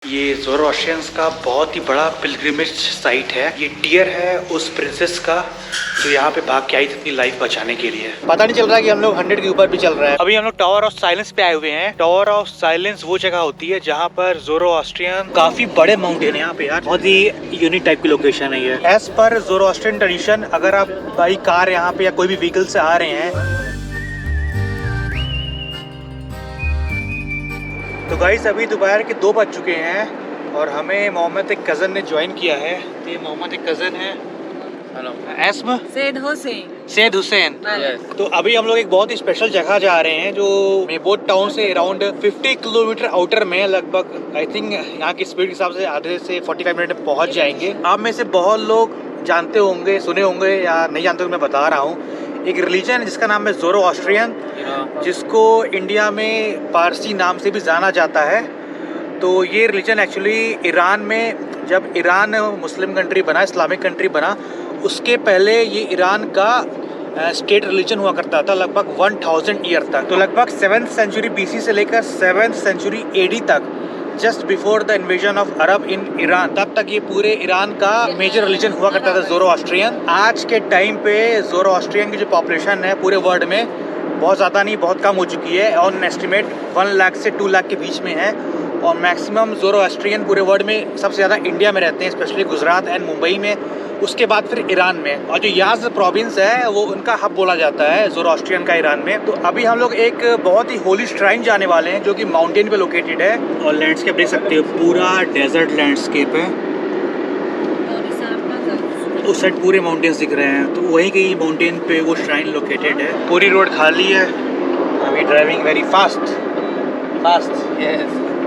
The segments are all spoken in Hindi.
ये ज़ोरोस्ट्रियंस का बहुत ही बड़ा पिलग्रिमेज साइट है। ये टीयर है उस प्रिंसेस का जो यहाँ पे भाग के आई थी अपनी लाइफ बचाने के लिए। पता नहीं चल रहा है कि हम लोग 100 के ऊपर भी चल रहे हैं। अभी हम लोग टावर ऑफ साइलेंस पे आए हुए हैं। टावर ऑफ साइलेंस वो जगह होती है जहाँ पर ज़ोरोस्ट्रियन काफी बड़े माउंटेन है यहाँ पे यार, बहुत ही यूनिक टाइप की लोकेशन है ये। एज पर ज़ोरोस्ट्रियन ट्रेडिशन, अगर आप बाई कार यहाँ पे या कोई भी व्हीकल से आ रहे हैं तो गाइस अभी दोपहर के 2 बज चुके हैं और हमें मोहम्मद एक कज़न ने ज्वाइन किया है। तो ये मोहम्मद एक कज़न है। हेलो एस्म सैयद हुसैन। सैयद हुसैन। तो अभी हम लोग एक बहुत ही स्पेशल जगह जा रहे हैं जो मेबोट टाउन से अराउंड 50 किलोमीटर आउटर में, लगभग आई थिंक यहाँ की स्पीड के हिसाब से आधे से 45 मिनट में पहुँच जाएंगे। आप में से बहुत लोग जानते होंगे, सुने होंगे या नहीं जानते तो मैं बता रहा हूँ। एक रिलीजन है जिसका नाम है ज़ोरोस्ट्रियन, जिसको इंडिया में पारसी नाम से भी जाना जाता है। तो ये रिलीजन एक्चुअली ईरान में, जब ईरान मुस्लिम कंट्री बना, इस्लामिक कंट्री बना, उसके पहले ये ईरान का स्टेट रिलीजन हुआ करता था लगभग 1000 ईयर तक। तो लगभग 7th सेंचुरी BC से लेकर 7th सेंचुरी AD तक, just before the invasion of Arab in Iran, तब तक ये पूरे ईरान का मेजर रिलीजन हुआ करता था ज़ोरोस्ट्रियन। आज के टाइम पे ज़ोरोस्ट्रियन की जो पॉपुलेशन है पूरे वर्ल्ड में बहुत ज़्यादा नहीं, बहुत कम हो चुकी है। ऑन एस्टिमेट 1 लाख से 2 लाख के बीच में है। और मैक्सिमम ज़ोरोस्ट्रियन पूरे वर्ल्ड में सबसे ज़्यादा इंडिया में रहते हैं, स्पेशली गुजरात एंड मुंबई में, उसके बाद फिर ईरान में। और जो याज़ प्रोविंस है वो उनका हब बोला जाता है ज़ोरोस्ट्रियन का ईरान में। तो अभी हम लोग एक बहुत ही होली श्राइन जाने वाले हैं जो कि माउंटेन पे लोकेटेड है। और लैंडस्केप देख सकते हो, पूरा डेजर्ट लैंडस्केप है। उस साइड पूरे माउंटेन्स दिख रहे हैं, तो वहीं कहीं माउंटेन पे वो श्राइन लोकेटेड है। पूरी रोड खाली है। अभी driving very fast.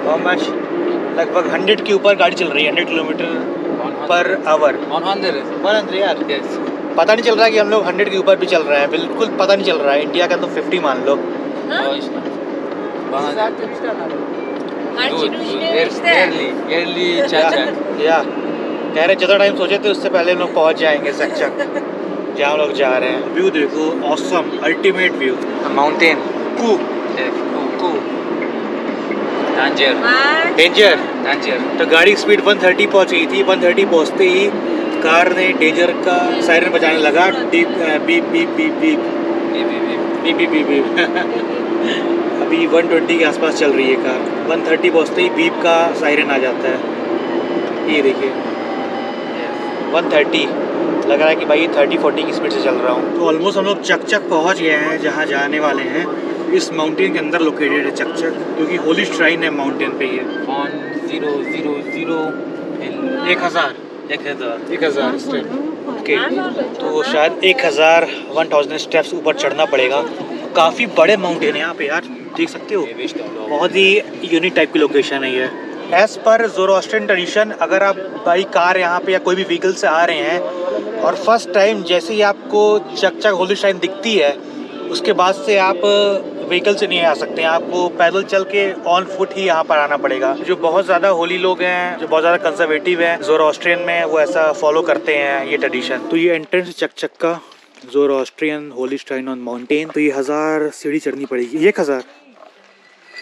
How much? लगभग 100 के ऊपर गाड़ी चल रही है, 100 किलोमीटर पर आवर। 100 यार। पता नहीं चल रहा है कि हम लोग 100 के ऊपर भी चल रहे हैं, बिल्कुल पता नहीं चल रहा है। इंडिया का तो 50 मान लो। या कह रहे जितना टाइम सोचे थे उससे पहले हम लोग पहुंच जाएंगे सक्चक, जहाँ हम लोग जा रहे हैं। व्यू देखो, awesome, ultimate view. Mountain danger. तो गाड़ी स्पीड 130 पहुंच गई थी। 130 पहुंचते ही कार ने डेंजर का सायरन बजाने लगा। Beep beep beep beep beep beep beep beep beep. अभी 120 के आसपास चल रही है कार। 130 पहुंचते ही बीप का सायरन आ जाता है। ये देखिए 130, लग रहा है कि भाई 30-40 की स्पीड से चल रहा हूँ। तो ऑलमोस्ट हम लोग चकचक पहुँच गए हैं जहाँ जाने वाले हैं। इस माउंटेन के अंदर लोकेटेड है चकचक, क्योंकि होली श्राइन है माउंटेन पे। ये 1000 स्टेप। ओके, तो शायद 1000 स्टेप्स ऊपर चढ़ना पड़ेगा। काफ़ी बड़े माउंटेन है यहाँ पे यार, देख सकते हो। बहुत ही यूनिक टाइप की लोकेशन है ये। एज पर ज़ोरोस्ट्रियन ट्रेडिशन, अगर आप बाई कार यहाँ पे या कोई भी व्हीकल से आ रहे हैं और फर्स्ट टाइम जैसे ही आपको चकचक होली श्राइन दिखती है, उसके बाद से आप व्हीकल से नहीं आ सकते हैं। आपको पैदल चल के ऑन फुट ही यहाँ पर आना पड़ेगा। जो बहुत ज़्यादा होली लोग हैं, जो बहुत ज़्यादा कंजर्वेटिव हैं ज़ोरोस्ट्रियन में, वो ऐसा फॉलो करते हैं ये ट्रेडिशन। तो ये एंट्रेंस चकचक का ज़ोरोस्ट्रियन होली श्राइन ऑन माउंटेन। तो ये 1000 सीढ़ी चढ़नी पड़ेगी। 1000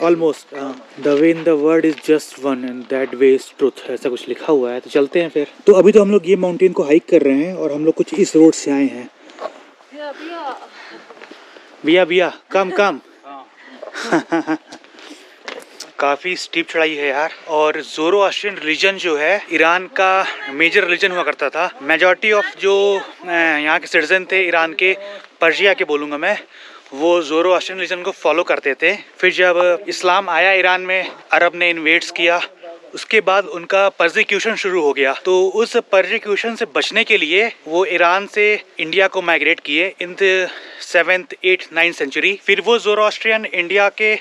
almost. The way in the world is just one and that way is truth, ऐसा कुछ लिखा हुआ है। तो चलते हैं फिर। तो अभी तो हम लोग ये माउंटेन को हाइक कर रहे हैं और हम लोग कुछ इस रोड से आए हैं। बिया कम काफ़ी स्टीप चढ़ाई है यार। और ज़ोरोस्ट्रियन रिलीजन जो है ईरान का मेजर रिलीजन हुआ करता था। मेजॉरिटी ऑफ जो यहाँ के सिटीजन थे ईरान के, पर्शिया के बोलूँगा मैं, वो ज़ोरोस्ट्रियन रिलीजन को फॉलो करते थे। फिर जब इस्लाम आया ईरान में, अरब ने इन्वेड्स किया, उसके बाद उनका परसिक्यूशन शुरू हो गया। तो उस परसिक्यूशन से बचने के लिए वो ईरान से इंडिया को माइग्रेट किए in the 7th, 8th, 9th century. फिर वो ज़ोरोस्ट्रियन इंडिया के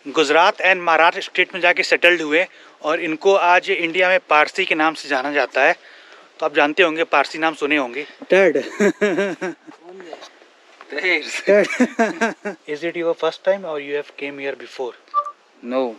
गुजरात एंड महाराष्ट्र स्टेट में जाके सेटल्ड हुए और इनको आज इंडिया में पारसी के नाम से जाना जाता है। तो आप जानते होंगे, पारसी नाम सुने होंगे। Dad Is it your first time or you have came here before? No,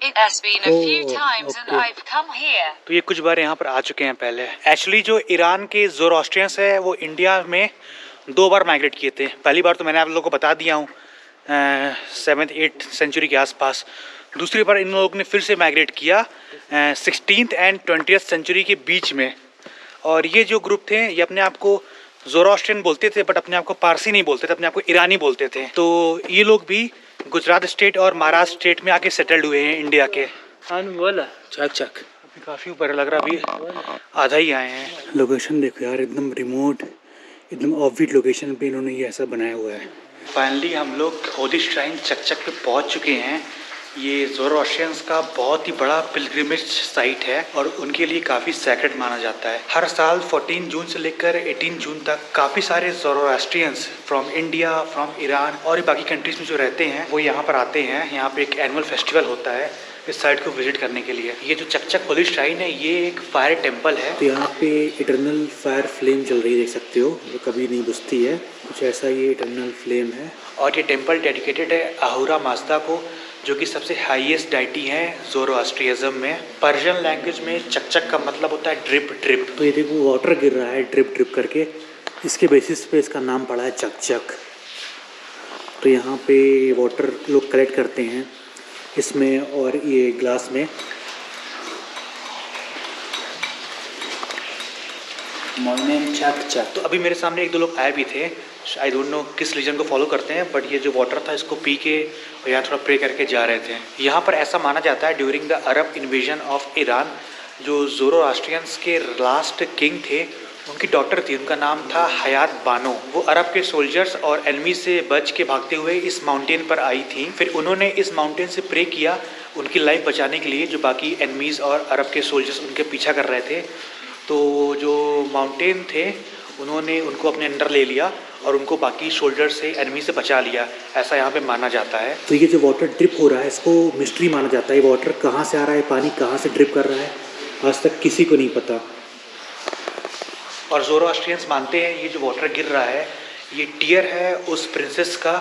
It has been a few times and I've come here. तो ये कुछ बार यहाँ पर आ चुके हैं पहले। एक्चुअली जो ईरान के ज़ोरोस्ट्रियंस है वो इंडिया में 2 बार माइग्रेट किए थे। पहली बार तो मैंने आप लोगों को बता दिया हूँ 7th, 8th सेंचुरी के आसपास। दूसरी बार इन लोगों ने फिर से माइग्रेट किया 16th एंड 20th सेंचुरी के बीच में। और ये जो ग्रुप थे ये अपने आप को ज़ोरोस्ट्रियन बोलते थे, बट अपने आप को पारसी नहीं बोलते थे, अपने आप को ईरानी बोलते थे। तो ये लोग भी गुजरात स्टेट और महाराष्ट्र स्टेट में आके सेटल्ड हुए हैं इंडिया के। बोला चक चक अभी काफ़ी ऊपर लग रहा, अभी आधा ही आए हैं। लोकेशन देखो यार, एकदम रिमोट, एकदम ऑफबीट लोकेशन पे इन्होंने ये ऐसा बनाया हुआ है। फाइनली हम लोग होली श्राइन चकचक पे पहुंच चुके हैं। ये ज़ोरोस्ट्रियंस का बहुत ही बड़ा पिलग्रिमेज साइट है और उनके लिए काफ़ी सैक्रेड माना जाता है। हर साल 14 जून से लेकर 18 जून तक काफ़ी सारे ज़ोरोस्ट्रियंस फ्रॉम इंडिया, फ्रॉम ईरान और बाकी कंट्रीज में जो रहते हैं वो यहाँ पर आते हैं। यहाँ पे एक एनुअल फेस्टिवल होता है इस साइट को विजिट करने के लिए। ये जो चकचक होली श्राइन है ये एक फायर टेम्पल है। तो यहाँ पे इटरनल फायर फ्लेम चल रही है, देख सकते हो, ये कभी नहीं बुझती है, कुछ ऐसा ये इटरनल फ्लेम है। और ये टेम्पल डेडिकेटेड है अहूरा माज़दा को, जो कि सबसे हाईएस्ट डाइटी है ज़ोरोस्ट्रियज़म में। पर्शियन लैंग्वेज में चकचक का मतलब होता है ड्रिप ड्रिप। तो ये देखो वाटर गिर रहा है ड्रिप ड्रिप करके, इसके बेसिस पे इसका नाम पड़ा है चकचक। तो यहाँ पे वाटर लोग कलेक्ट करते हैं इसमें और ये ग्लास में। चक। तो अभी मेरे सामने एक दो लोग आए भी थे, आई डोंट नो किस रिलीजन को फॉलो करते हैं, बट ये जो वाटर था इसको पी के और यहाँ थोड़ा प्रे करके जा रहे थे। यहाँ पर ऐसा माना जाता है during the Arab invasion of Iran, जो ज़ोरोस्ट्रियंस के लास्ट किंग थे उनकी डॉटर थी, उनका नाम था हयात बानो। वो अरब के सोल्जर्स और एनिमी से बच के भागते हुए इस माउंटेन पर आई थी। फिर उन्होंने इस माउंटेन से प्रे किया उनकी लाइफ बचाने के लिए, जो बाकी एनिमीज़ और अरब के सोल्जर्स उनके पीछा कर रहे थे। तो जो माउंटेन थे उन्होंने उनको अपने अंडर ले लिया और उनको बाकी शोल्डर से एनिमी से बचा लिया, ऐसा यहाँ पे माना जाता है। तो ये जो वाटर ड्रिप हो रहा है इसको मिस्ट्री माना जाता है। ये वाटर कहाँ से आ रहा है, पानी कहाँ से ड्रिप कर रहा है, आज तक किसी को नहीं पता। और ज़ोरोस्ट्रियंस मानते हैं ये जो वाटर गिर रहा है ये टीयर है उस प्रिंसेस का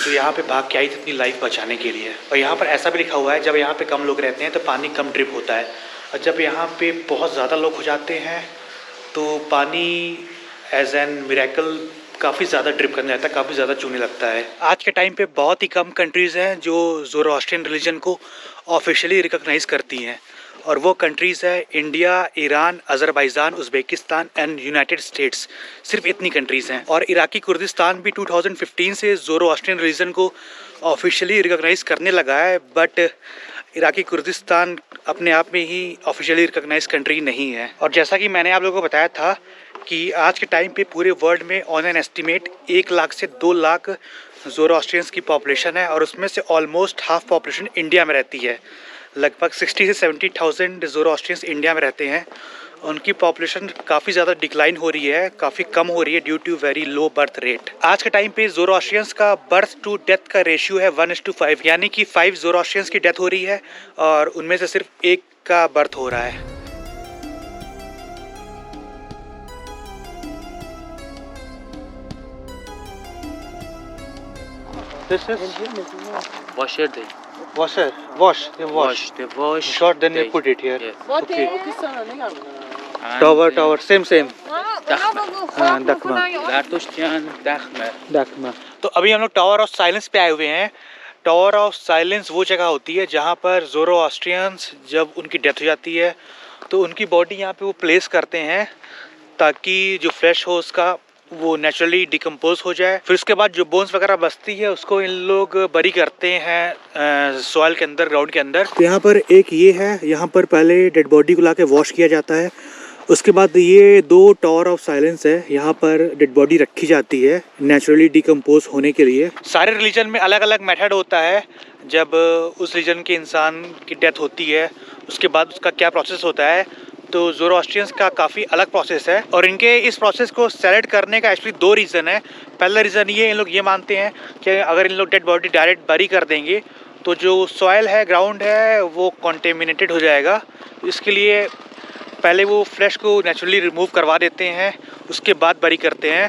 जो यहाँ पे भाग के आई थी अपनी लाइफ बचाने के लिए। और यहाँ पर ऐसा भी लिखा हुआ है जब यहाँ पे कम लोग रहते हैं तो पानी कम ड्रिप होता है, और जब यहाँ पे बहुत ज़्यादा लोग हो जाते हैं तो पानी एज एन मिरेकल काफ़ी ज़्यादा ड्रिप करने लगता है, काफ़ी ज़्यादा चूने लगता है। आज के टाइम पे बहुत ही कम कंट्रीज़ हैं जो ज़ोरोस्ट्रियन रिलीजन को ऑफिशियली रिकॉग्नाइज़ करती हैं, और वो कंट्रीज़ है India, Iran, Azerbaijan, Uzbekistan and United states. सिर्फ इतनी कंट्रीज़ हैं। और इराकी कुर्दिस्तान भी 2015 से ज़ोरोस्ट्रियन रिलीजन को ऑफिशियली रिकॉग्नाइज़ करने लगा है, बट इराकी कुर्दिस्तान अपने आप में ही ऑफिशियली रिकॉग्नाइज कंट्री नहीं है। और जैसा कि मैंने आप लोगों को बताया था कि आज के टाइम पे पूरे वर्ल्ड में ऑन एन एस्टिमेट 1 लाख से 2 लाख ज़ोरोस्ट्रियंस की पॉपुलेशन है, और उसमें से ऑलमोस्ट हाफ पॉपुलेशन इंडिया में रहती है। लगभग 60 से 70,000 ज़ोरोस्ट्रियंस इंडिया में रहते हैं। उनकी पॉपुलेशन काफ़ी ज़्यादा डिक्लाइन हो रही है, काफ़ी कम हो रही है due to very low birth rate. आज के टाइम पे ज़ोरोस्ट्रियंस का बर्थ टू डेथ का रेशियो है 1:5, यानी कि 5 ज़ोरोस्ट्रियंस की डेथ हो रही है और उनमें से सिर्फ 1 का बर्थ हो रहा है। This is washer day. washer, wash, they wash. They wash. Short, then they, they put it here. Yes. Okay. And Tower, same. Dakhma ज़रतुश्तियन dakhma. तो अभी हम लोग टावर ऑफ साइलेंस पे आए हुए हैं। टावर ऑफ साइलेंस वो जगह होती है जहाँ पर ज़ोरोस्ट्रियंस जब उनकी डेथ हो जाती है तो उनकी बॉडी यहाँ पे वो प्लेस करते हैं ताकि जो फ्लैश हो उसका वो नेचुरली डिकम्पोज हो जाए। फिर उसके बाद जो बोन्स वगैरह बचती है उसको इन लोग बरी करते हैं सॉइल के अंदर, ग्राउंड के अंदर। तो यहाँ पर एक ये है, यहाँ पर पहले डेड बॉडी को लाके वॉश किया जाता है। उसके बाद ये 2 टावर ऑफ साइलेंस है, यहाँ पर डेड बॉडी रखी जाती है नेचुरली डिकम्पोज होने के लिए। सारे रिलीजन में अलग अलग मेथड होता है। जब उस रिलीजन के इंसान की डेथ होती है उसके बाद उसका क्या प्रोसेस होता है, तो ज़ोरोस्ट्रियंस का काफ़ी अलग प्रोसेस है। और इनके इस प्रोसेस को सेलेक्ट करने का एक्चुअली 2 रीज़न है। पहला रीज़न ये, इन लोग ये मानते हैं कि अगर इन लोग डेड बॉडी डायरेक्ट बरी कर देंगे तो जो सॉइल है, ग्राउंड है, वो कॉन्टेमिनेटेड हो जाएगा। इसके लिए पहले वो फ्लैश को नेचुरली रिमूव करवा देते हैं, उसके बाद बरी करते हैं।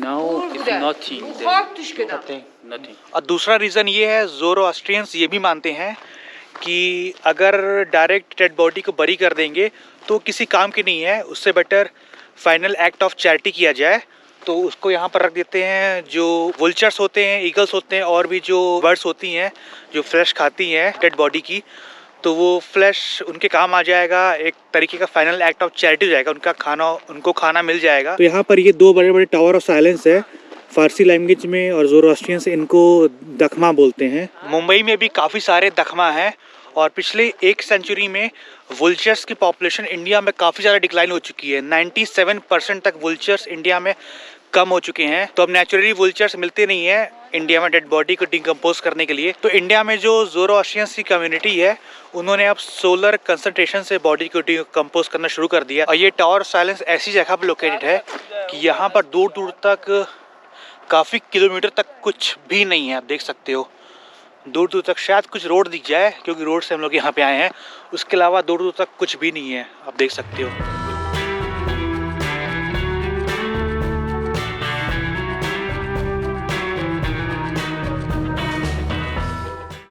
No, it's nothing. Nothing. और दूसरा रीज़न ये है, ज़ोरोस्ट्रियंस ये भी मानते हैं कि अगर डायरेक्ट डेड बॉडी को बरी कर देंगे तो किसी काम की नहीं है, उससे better final act of charity किया जाए। तो उसको यहाँ पर रख देते हैं। जो वुल्चर्स होते हैं, ईगल्स होते हैं और भी जो बर्ड्स होती हैं जो फ्लैश खाती हैं डेड बॉडी की, तो वो फ्लैश उनके काम आ जाएगा। एक तरीके का फाइनल एक्ट ऑफ चैरिटी हो जाएगा, उनको खाना मिल जाएगा। तो यहाँ पर ये दो बड़े बड़े टावर ऑफ साइलेंस है, फारसी लैंग्वेज में और ज़ोरोस्ट्रियन से इनको दखमा बोलते हैं। मुंबई में भी काफ़ी सारे दखमा हैं और पिछले 1 सेंचुरी में वुल्चर्स की पॉपुलेशन इंडिया में काफ़ी ज़्यादा डिक्लाइन हो चुकी है। 97% तक वुल्चर्स इंडिया में कम हो चुके हैं। तो अब नेचुरली वुल्चर्स मिलते नहीं है इंडिया में डेड बॉडी को डिकम्पोज करने के लिए। तो इंडिया में जो ज़ोरोस्ट्रियंस की कम्युनिटी है उन्होंने अब सोलर कंसंट्रेशन से बॉडी को डिकम्पोज करना शुरू कर दिया। और ये टावर साइलेंस ऐसी जगह पर लोकेटेड है कि यहाँ पर दूर दूर तक काफ़ी किलोमीटर तक कुछ भी नहीं है। आप देख सकते हो दूर दूर तक शायद कुछ रोड दिख जाए क्योंकि रोड से हम लोग यहाँ पे आए हैं, उसके अलावा दूर दूर तक कुछ भी नहीं है। आप देख सकते हो।